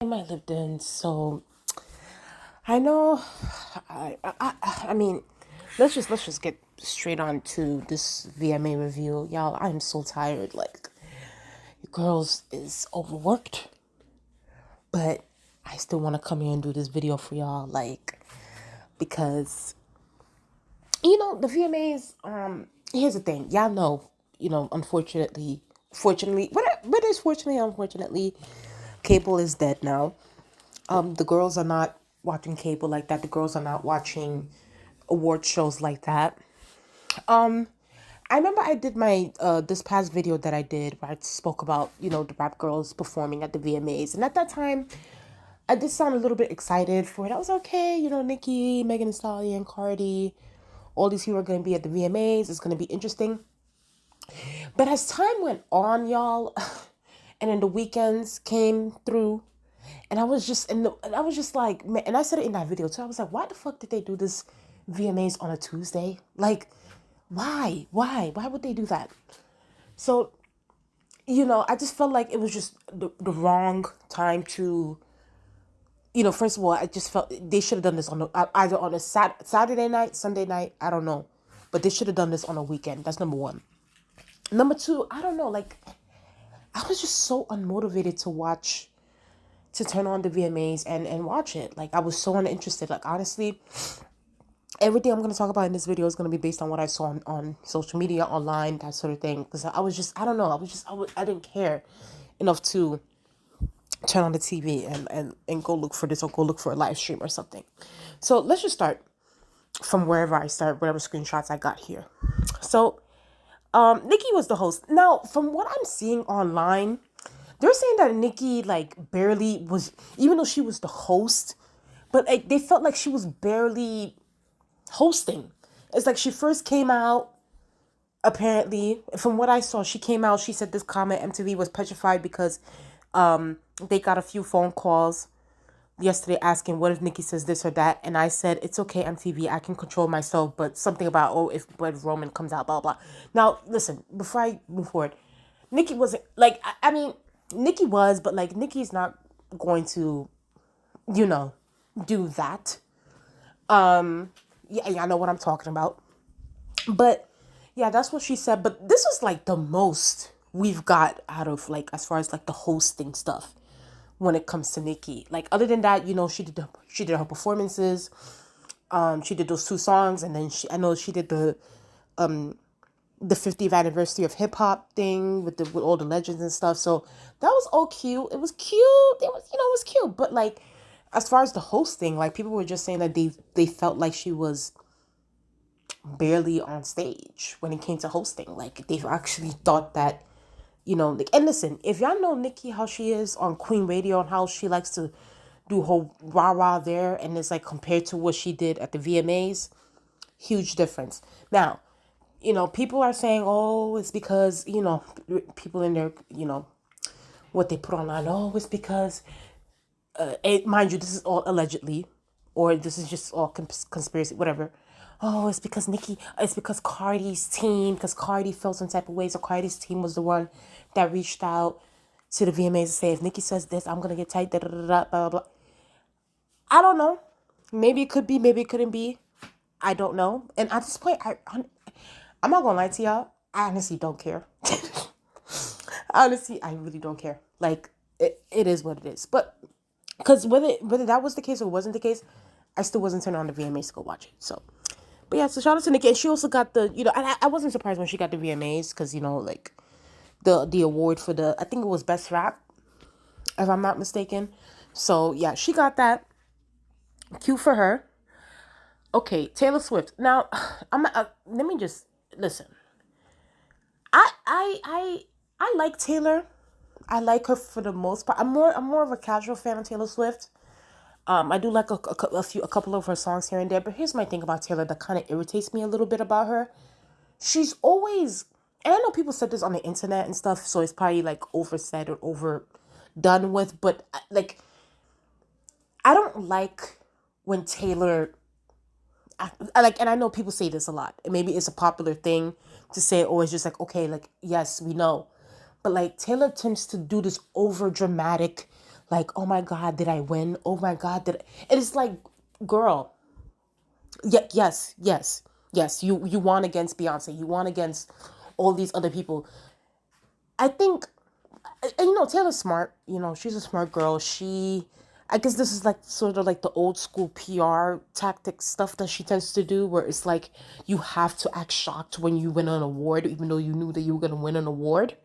I lived in, so I know. I mean, let's just get straight on to this VMA review, y'all. I'm so tired. Like, your girls is overworked, but I still want to come here and do this video for y'all, like, because the VMAs. Here's the thing, y'all know. Fortunately, what is fortunately, unfortunately, cable is dead now. The girls are not watching cable like that. The girls are not watching award shows like that. I remember I did my this past video that I did where I spoke about the rap girls performing at the VMAs, and at that time I did sound a little bit excited for it. I was okay, Nicki, Megan Thee Stallion, Cardi, all these people are going to be at the VMAs. It's going to be interesting. But as time went on, y'all, and then the weekends came through, and I was just like, man, and I said it in that video too. I was like, why the fuck did they do this VMAs on a Tuesday? Like, why would they do that? So, I just felt like it was just the wrong time to, first of all, I just felt they should have done this either on a Saturday night, Sunday night. I don't know, but they should have done this on a weekend. That's number one. Number two, I don't know, like, I was just so unmotivated to turn on the VMAs and watch it. Like, I was so uninterested. Like, honestly, everything I'm going to talk about in this video is going to be based on what I saw on social media, online, that sort of thing. Because I was just, I don't know, I didn't care enough to turn on the TV and go look for this or go look for a live stream or something. So let's just start from wherever I start, whatever screenshots I got here. So, Nikki was the host. Now, from what I'm seeing online, they're saying that Nikki like barely was, even though she was the host, but like they felt like she was barely hosting. It's like she first came out. Apparently, from what I saw, she came out. She said this comment, MTV was petrified because they got a few phone calls yesterday asking what if Nikki says this or that, and I said it's okay, MTV, I can control myself, but something about if when Roman comes out, blah blah. Now listen, before I move forward, Nikki wasn't like I mean Nikki was, but like Nikki's not going to, you know, do that. Yeah, I know what I'm talking about, but yeah, that's what she said. But this is like the most we've got out of like as far as like the hosting stuff when it comes to Nikki. Like other than that, she did her performances. She did those two songs, and then I know she did the 50th anniversary of hip hop thing with all the legends and stuff. So that was all cute. It was cute. It was cute. But like as far as the hosting, like people were just saying that they felt like she was barely on stage when it came to hosting. Like they've actually thought that, like, and listen, if y'all know Nikki, how she is on Queen Radio and how she likes to do whole rah rah there, and it's like compared to what she did at the VMAs, huge difference. Now, people are saying, oh, it's because, people in there, what they put online, oh, it's because, mind you, this is all allegedly, or this is just all conspiracy, whatever. Oh, it's because Cardi's team, because Cardi felt some type of ways, so Cardi's team was the one that reached out to the VMAs to say, if Nikki says this, I'm going to get tight, da, da, da, da, blah, blah, blah. I don't know. Maybe it could be, maybe it couldn't be. I don't know. And at this point, I'm not going to lie to y'all. I honestly don't care. Honestly, I really don't care. Like, it is what it is. But, because whether that was the case or wasn't the case, I still wasn't turning on the VMAs to go watch it. So, but yeah, so shout out to Nikki. And she also got the, and I wasn't surprised when she got the VMAs because, like, the award for I think it was Best Rap, if I'm not mistaken. So, yeah, she got that. Cute for her. Okay, Taylor Swift. Now, let me just listen. I like Taylor. I like her for the most part. I'm more of a casual fan of Taylor Swift. I do like a couple of her songs here and there. But here's my thing about Taylor that kind of irritates me a little bit about her. She's always, and I know people said this on the internet and stuff, so it's probably like oversaid or overdone with. But like, I don't like when Taylor, I like, and I know people say this a lot, and maybe it's a popular thing to say, oh, it's just like, okay, like, yes, we know. But like Taylor tends to do this over dramatic, Like, oh my God, did I win? Oh my God, did I? And it's like, girl, yeah, yes. You won against Beyonce. You won against all these other people. I think, and Taylor's smart. She's a smart girl. I guess this is like sort of like the old school PR tactic stuff that she tends to do, where it's like you have to act shocked when you win an award, even though you knew that you were gonna win an award,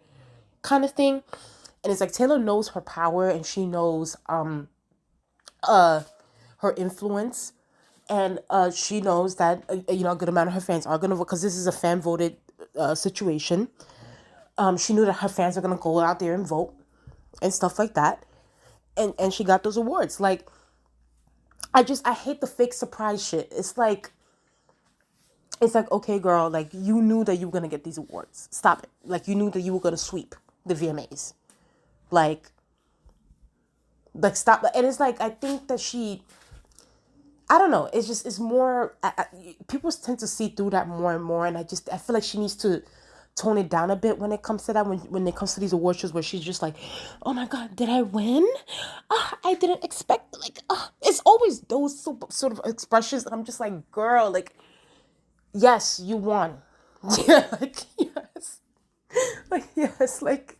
kind of thing. And it's like Taylor knows her power and she knows her influence, and she knows that a good amount of her fans are gonna vote, because this is a fan voted situation. She knew that her fans are gonna go out there and vote and stuff like that, and she got those awards. Like, I hate the fake surprise shit. It's like, okay, girl, like, you knew that you were gonna get these awards. Stop it. Like, you knew that you were gonna sweep the VMAs. Like, stop. And it's like, I think that I don't know. It's more. People tend to see through that more and more, and I feel like she needs to tone it down a bit when it comes to that. When it comes to these award shows, where she's just like, "Oh my God, did I win? I didn't expect." Like, it's always those sort of expressions, and I'm just like, "Girl, like, yes, you won. Yeah, like, yes, like, yes, like,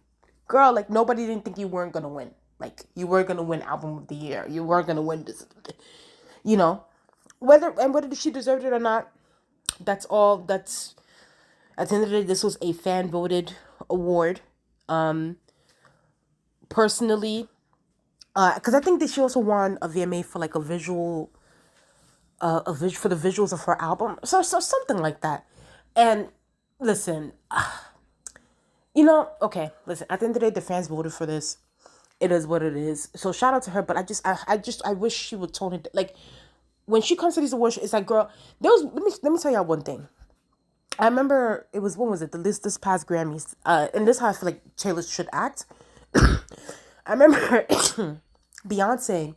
girl, like, nobody didn't think you weren't gonna win. Like, you were gonna win album of the year. You were gonna win this." You know, whether she deserved it or not, that's all. That's At the end of the day, this was a fan voted award. Personally, because I think that she also won a VMA for like for the visuals of her album, so something like that. And listen, okay, listen. At the end of the day, the fans voted for this. It is what it is. So shout out to her. But I wish she would tone it. Like, when she comes to these awards, it's like, girl, let me tell y'all one thing. I remember it was, when was it? This past Grammys. And this is how I feel like Taylor should act. I remember Beyonce.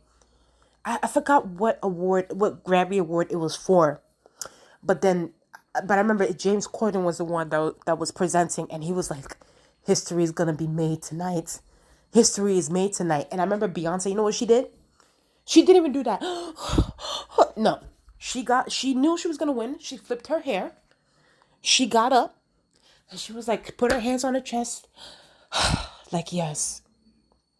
I forgot what Grammy award it was for, but I remember James Corden was the one that was presenting, and he was like, "History is gonna be made tonight. History is made tonight." And I remember Beyonce. You know what she did? She didn't even do that. No, she knew she was gonna win. She flipped her hair. She got up and she was like, put her hands on her chest, like, yes,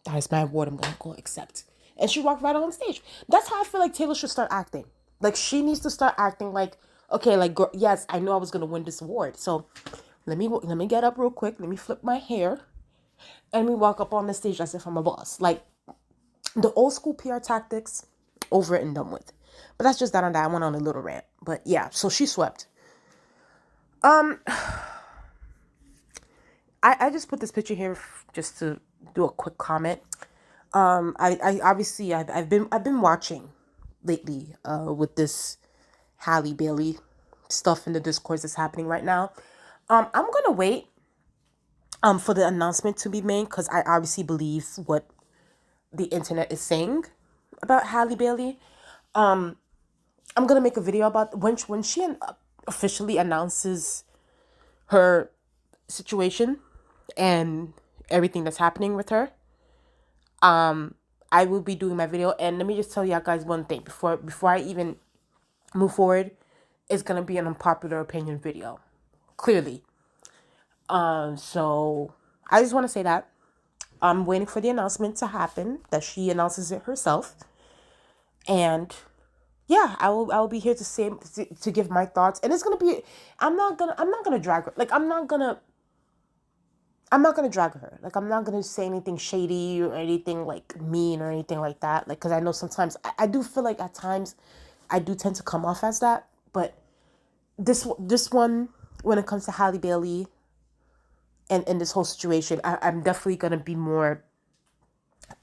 that is my award. I'm gonna go accept. And she walked right on stage. That's how I feel like Taylor should start acting. Like, she needs to start acting like, okay, like, girl, yes, I know I was gonna win this award. So let me get up real quick. Let me flip my hair, and we walk up on the stage as if I'm a boss. Like, the old school PR tactics, over it and done with. But that's just that on that. I went on a little rant. But yeah, so she swept. I just put this picture here just to do a quick comment. I obviously I've been watching lately with this Halle Bailey stuff in the discourse that's happening right now. I'm gonna wait for the announcement to be made, because I obviously believe what the internet is saying about Halle Bailey. I'm gonna make a video about when she officially announces her situation and everything that's happening with her. I will be doing my video, and let me just tell y'all guys one thing before I even move forward. It's gonna be an unpopular opinion video, clearly. So I just want to say that I'm waiting for the announcement to happen, that she announces it herself, and yeah, I will be here to give my thoughts, and it's gonna be. I'm not gonna drag her. Like, I'm not gonna drag her. Like, I'm not gonna say anything shady or anything like mean or anything like that. Like, because I know sometimes I do feel like at times I do tend to come off as that. But this one, when it comes to Halle Bailey and this whole situation, I'm definitely gonna be more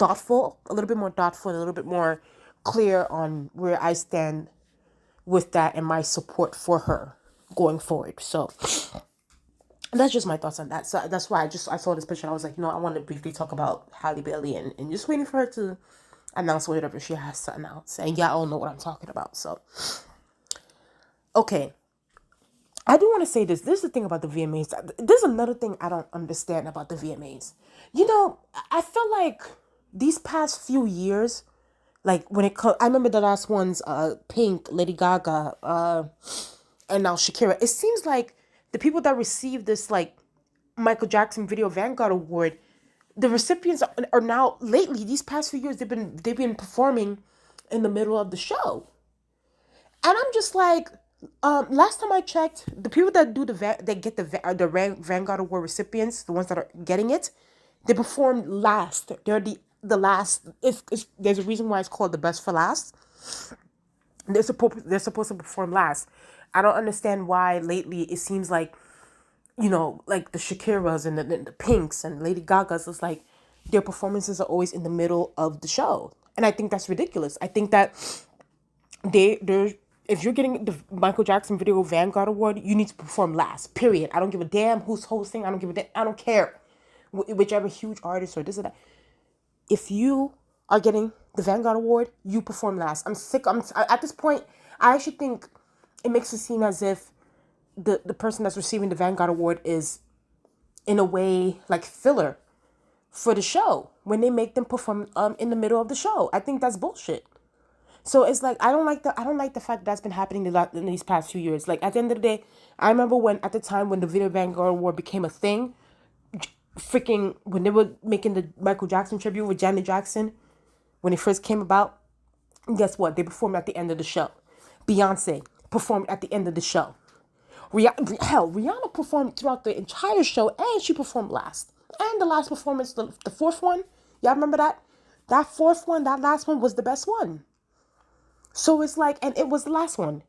thoughtful, a little bit more thoughtful, a little bit more clear on where I stand with that and my support for her going forward. So that's just my thoughts on that. So that's why I saw this picture and I was like, I want to briefly talk about Halle Bailey and just waiting for her to announce whatever she has to announce. And y'all all know what I'm talking about. So, okay. I do want to say this. This is the thing about the VMAs. There's another thing I don't understand about the VMAs. I feel like these past few years, like when it comes, I remember the last ones, Pink, Lady Gaga, and now Shakira. It seems like the people that received this like Michael Jackson Video Vanguard Award, the recipients are now lately these past few years they've been performing in the middle of the show, and I'm just like, last time I checked, the people that do that get the Vanguard Award recipients, the ones that are getting it, they perform last. They're the last. It's there's a reason why it's called the best for last. They're supposed to perform last. I don't understand why lately it seems like, like the Shakiras and the Pinks and Lady Gagas, it's like their performances are always in the middle of the show. And I think that's ridiculous. I think that they're if you're getting the Michael Jackson Video Vanguard Award, you need to perform last. Period. I don't give a damn who's hosting. I don't give a damn. I don't care. Whichever huge artist or this or that. If you are getting the Vanguard Award, you perform last. I'm sick. At this point, I actually think it makes it seem as if the person that's receiving the Vanguard Award is in a way like filler for the show when they make them perform in the middle of the show. I think that's bullshit. So it's like I don't like the fact that that's been happening in these past few years. Like at the end of the day, I remember when at the time when the Video Vanguard Award became a thing, freaking when they were making the Michael Jackson tribute with Janet Jackson, when it first came about, guess what? They performed at the end of the show. Beyonce performed at the end of the show. Rihanna performed throughout the entire show, and she performed last. And the last performance, the fourth one, y'all remember that? That fourth one, that last one was the best one. So it's like, and it was the last one.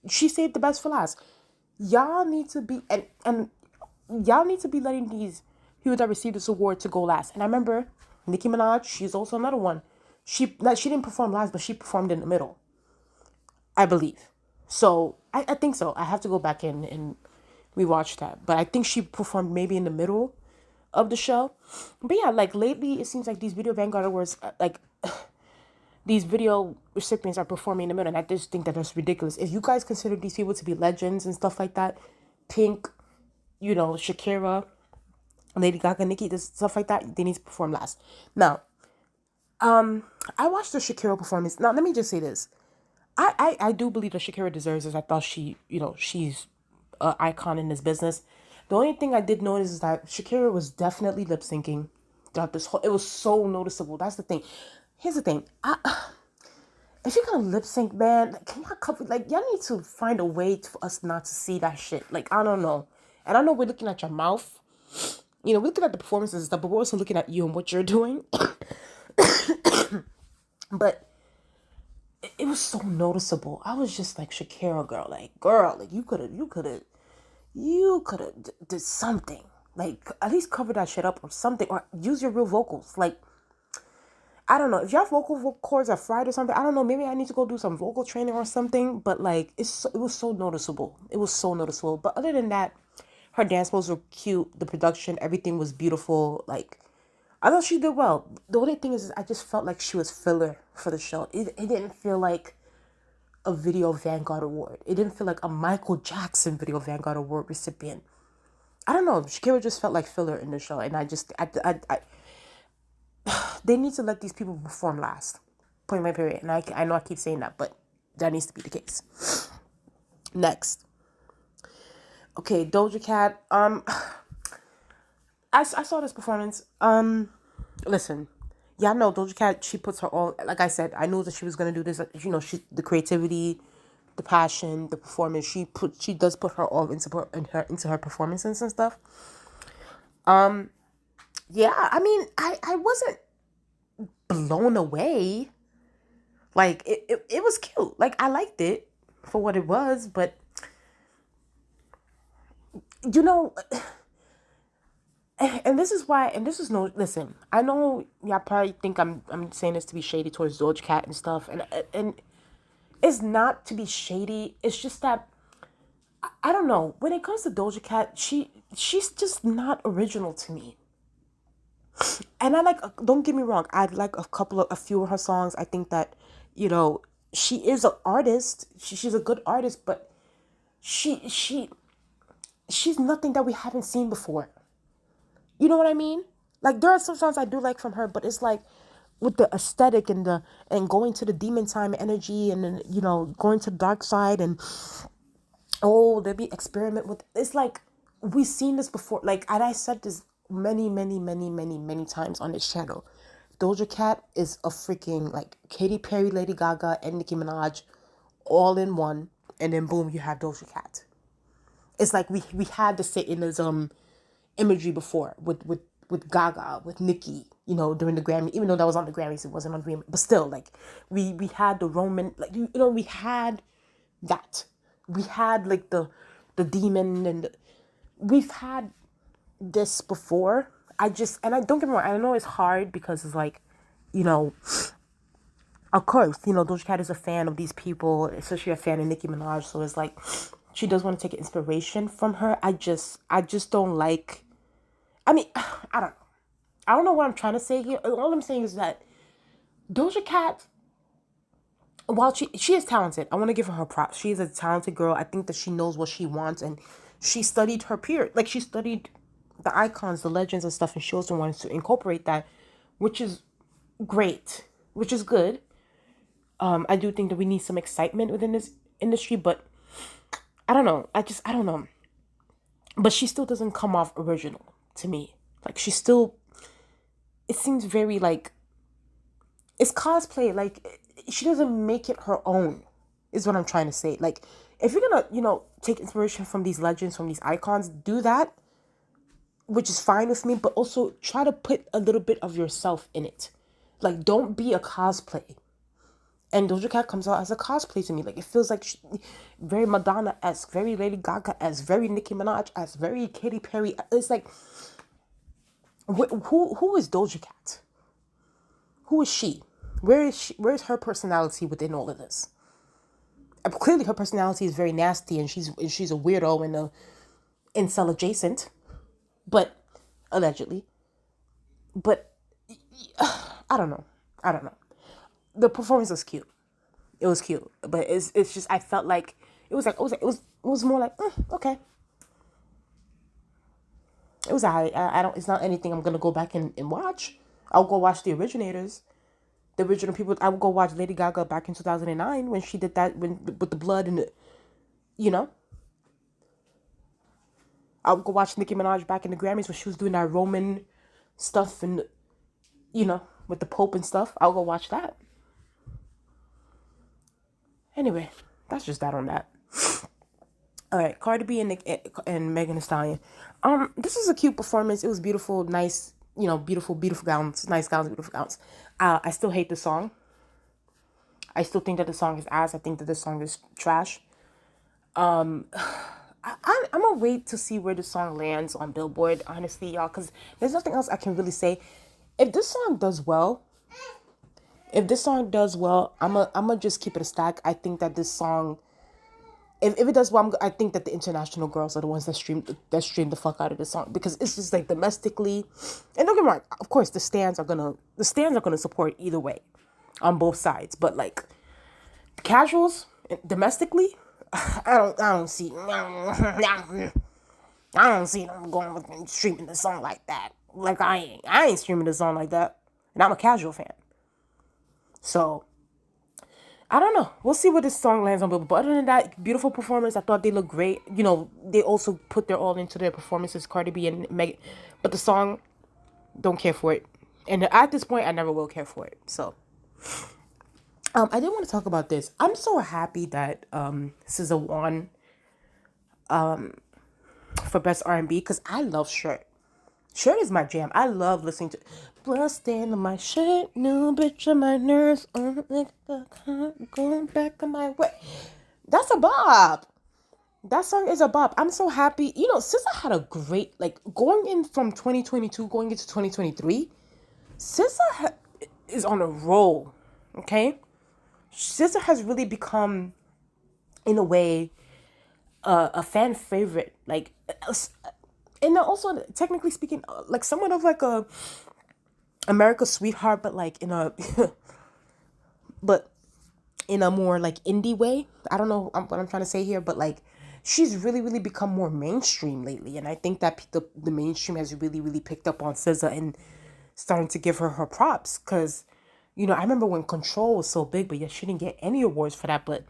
She saved the best for last. Y'all need to be, and y'all need to be letting these people that receive this award to go last. And I remember Nicki Minaj, she's also another one. She didn't perform last, but she performed in the middle, I believe. So I think so. I have to go back in and rewatch that. But I think she performed maybe in the middle of the show. But yeah, like lately it seems like these Video Vanguard Awards, like these video recipients are performing in the middle, and I just think that that's ridiculous. If you guys consider these people to be legends and stuff like that, Pink, Shakira, Lady Gaga, Nicki, this stuff like that, they need to perform last. Now, I watched the Shakira performance. Now, let me just say this. I do believe that Shakira deserves this. I thought she's an icon in this business. The only thing I did notice is that Shakira was definitely lip syncing throughout this whole. It was so noticeable. That's the thing. Here's the thing. If you're gonna lip sync, man, like, can y'all cover? Like, y'all need to find a way for us not to see that shit. Like, I don't know. And I know we're looking at your mouth. We're looking at the performances and stuff, but we're also looking at you and what you're doing. But it was so noticeable. I was just like, Shakira, girl, like you could have did something. Like, at least cover that shit up or something, or use your real vocals. Like, I don't know if your vocal cords are fried or something. I don't know. Maybe I need to go do some vocal training or something. But like, it was so noticeable. It was so noticeable. But other than that, her dance moves were cute. The production, everything was beautiful. Like, I thought she did well. The only thing is I just felt like she was filler for the show. It didn't feel like a Video Vanguard Award. It didn't feel like a Michael Jackson Video Vanguard Award recipient. I don't know. Shakira just felt like filler in the show, and I they need to let these people perform last. Point my period. And I know I keep saying that, but that needs to be the case. Next. Okay, Doja Cat. I saw this performance. Listen. Y'all know Doja Cat, she puts her all, like I said, I knew that she was going to do this. The creativity, the passion, the performance, she does put her all into her performances and stuff. Yeah, I mean, I wasn't blown away. Like, it was cute. Like, I liked it for what it was, but you know, and this is why, and this is no, listen, I know y'all probably think I'm saying this to be shady towards Doja Cat and stuff, and it's not to be shady. It's just that I don't know. When it comes to Doja Cat, she's just not original to me. And I like, don't get me wrong, I like a few of her songs. I think that, she is an artist. She's a good artist, but she's nothing that we haven't seen before. You know what I mean? Like, there are some songs I do like from her, but it's like with the aesthetic and the and going to the demon time energy, and then going to the dark side, and oh, there be experiment with, it's like we've seen this before. Like, and I said this many, many, many, many, many times on this channel. Doja Cat is a freaking like Katy Perry, Lady Gaga, and Nicki Minaj all in one, and then boom, you have Doja Cat. It's like we had the Satanism imagery before with Gaga, with Nicki, during the Grammy. Even though that was on the Grammys, it wasn't on VMAS, but still, like we had the Roman, like we had that. We had like the demon, and we've had this before. I don't get me wrong, I know it's hard because it's like, you know, of course, Doja Cat is a fan of these people, especially a fan of Nicki Minaj. So it's like she does want to take inspiration from her. I just don't like. I mean, I don't know. I don't know what I'm trying to say here. All I'm saying is that Doja Cat, while she is talented, I want to give her props. She is a talented girl. I think that she knows what she wants, and she studied her peer. Like, she studied the icons, the legends and stuff, and she also wants to incorporate that, which is great, which is good. I do think that we need some excitement within this industry, but I don't know. I don't know. But she still doesn't come off original to me. Like, it seems very like, it's cosplay. Like, she doesn't make it her own, is what I'm trying to say. Like, if you're gonna, take inspiration from these legends, from these icons, do that, which is fine with me, but also try to put a little bit of yourself in it. Like, don't be a cosplay. And Doja Cat comes out as a cosplay to me. Like, it feels like very Madonna-esque, very Lady Gaga-esque, very Nicki Minaj-esque, very Katy Perry. It's like, who is Doja Cat? Who is she? Where is she? Where is her personality within all of this? Clearly, her personality is very nasty, and she's a weirdo and a incel adjacent, but allegedly. But I don't know. I don't know. The performance was cute. It was cute, but it's just, I felt like it was more like, okay. It was alright. I don't. It's not anything I'm gonna go back and watch. I'll go watch the originators, the original people. I would go watch Lady Gaga back in 2009 when she did that, when with the blood and the, you know. I would go watch Nicki Minaj back in the Grammys when she was doing that Roman stuff, and with the Pope and stuff. I'll go watch that. Anyway, that's just that on that. All right, Cardi B and Megan Thee Stallion. This was a cute performance. It was beautiful, nice. Beautiful, beautiful gowns, nice gowns, beautiful gowns. I still hate the song. I still think that the song is ass. I think that the song is trash. I'm gonna wait to see where the song lands on Billboard, honestly, y'all, because there's nothing else I can really say. If this song does well, I'm gonna just keep it a stack. I think that this song, if it does well, I think that the international girls are the ones that stream the fuck out of this song, because it's just like domestically, and don't get me wrong, of course the stands are gonna support either way, on both sides, but like casuals domestically, I don't see them going with and streaming the song like that. Like, I ain't streaming the song like that, and I'm a casual fan. So I don't know. We'll see where this song lands on Billboard. But other than that, beautiful performance. I thought they looked great. They also put their all into their performances, Cardi B and Megan. But the song, don't care for it. And at this point, I never will care for it. So, I did want to talk about this. I'm so happy that SZA won for Best R&B, because I love Shirt. Shirt is my jam. I love listening to blood stain on my shirt, new bitch on my nerves, going back on my way. That's a bop. That song is a bop. I'm so happy. SZA had a great, like, going in from 2022, going into 2023, SZA is on a roll, okay? SZA has really become, in a way, a fan favorite, like, and also, technically speaking, like, somewhat of like a America's sweetheart, but like but in a more like indie way. I don't know what I'm trying to say here, but like, she's really, really become more mainstream lately, and I think that the mainstream has really, really picked up on SZA and starting to give her props, because You know, I remember when Control was so big, but yet she didn't get any awards for that. But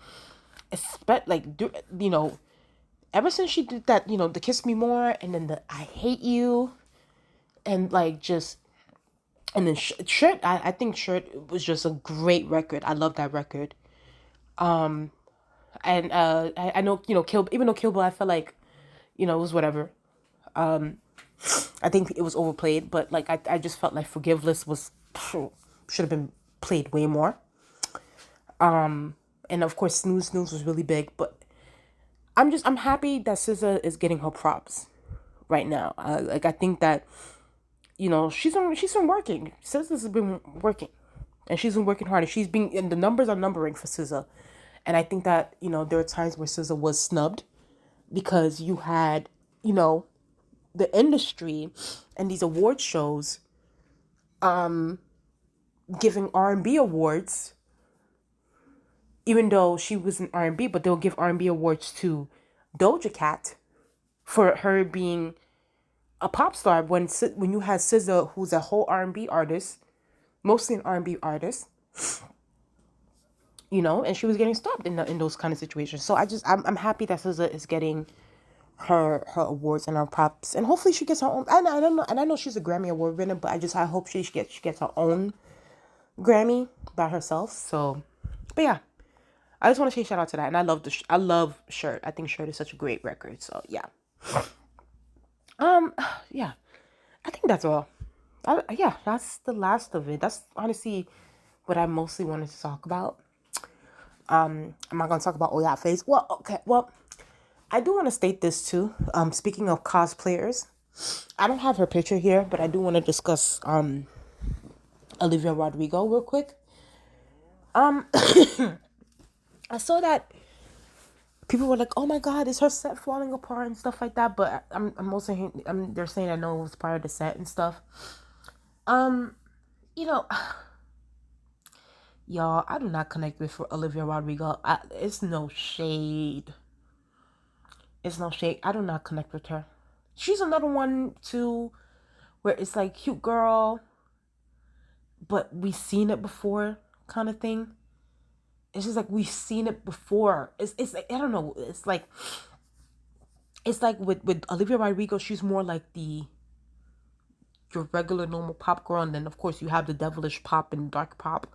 you know, ever since she did that, you know, the Kiss Me More, and then the I Hate You, and like just, and then Shirt, I think Shirt was just a great record. I love that record. And I know, you know, even though Kill Bill, I felt like, you know, it was whatever. I think it was overplayed, but like I just felt like Forgiveless was should have been played way more. And of course Snooze was really big, but I'm happy that SZA is getting her props right now. Like I think that, you know, she's been working. SZA's been working, and she's been working hard, and and the numbers are numbering for SZA. And I think that, you know, there are times where SZA was snubbed because you had, you know, the industry and these award shows giving R&B awards, even though she was in R&B, but they'll give R&B awards to Doja Cat for her being a pop star when you had SZA, who's a whole R&B artist, mostly an R&B artist, you know, and she was getting stopped in those kind of situations. So I'm happy that SZA is getting her awards and her props, and hopefully she gets her own. I don't know, and I know she's a Grammy Award winner, but I hope she gets her own Grammy by herself. So, but yeah, I just want to say shout out to that, and I love Shirt. I think Shirt is such a great record. So yeah, yeah, I think that's all. Yeah, that's the last of it. That's honestly what I mostly wanted to talk about. I'm not gonna talk about all that phase. Well, okay, well, I do want to state this too. Speaking of cosplayers, I don't have her picture here, but I do want to discuss Olivia Rodrigo real quick. I saw that people were like, "Oh my God, is her set falling apart and stuff like that?" But I'm also they're saying I know it was part of the set and stuff. Um, you know, y'all, I do not connect with Olivia Rodrigo. It's no shade. It's no shade. I do not connect with her. She's another one too, where it's like cute girl, but we've seen it before kind of thing. It's just like we've seen it before. It's like I don't know. It's like with Olivia Rodrigo, she's more like your regular normal pop girl, and then of course you have the devilish pop and dark pop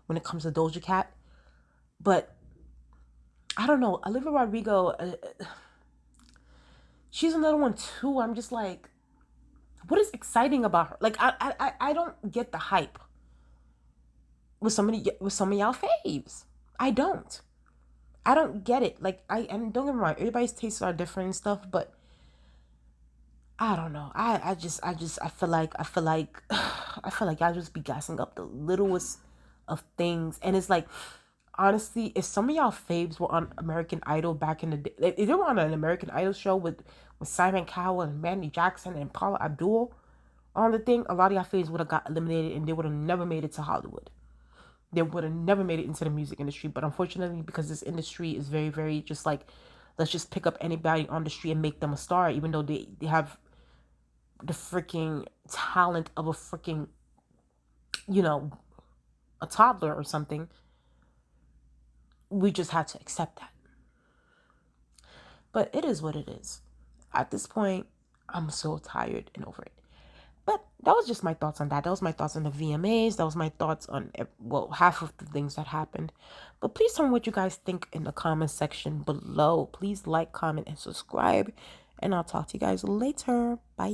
when it comes to Doja Cat. But I don't know, Olivia Rodrigo, she's another one too. I'm just like, what is exciting about her? Like I don't get the hype with some of y'all faves. I don't get it. Like and don't get me wrong, everybody's tastes are different and stuff, but I don't know. I feel like I feel like y'all just be gassing up the littlest of things, and it's like honestly, if some of y'all faves were on American Idol back in the day, if they were on an American Idol show with Simon Cowell and Mandy Jackson and Paula Abdul on the thing, a lot of y'all faves would have got eliminated and they would have never made it to Hollywood. They would have never made it into the music industry. But unfortunately, because this industry is very, very just like, let's just pick up anybody on the street and make them a star, even though they have the freaking talent of a freaking, you know, a toddler or something. We just had to accept that. But it is what it is. At this point, I'm so tired and over it. But that was just my thoughts on that. That was my thoughts on the VMAs. That was my thoughts on, well, half of the things that happened. But please tell me what you guys think in the comment section below. Please like, comment, and subscribe. And I'll talk to you guys later. Bye.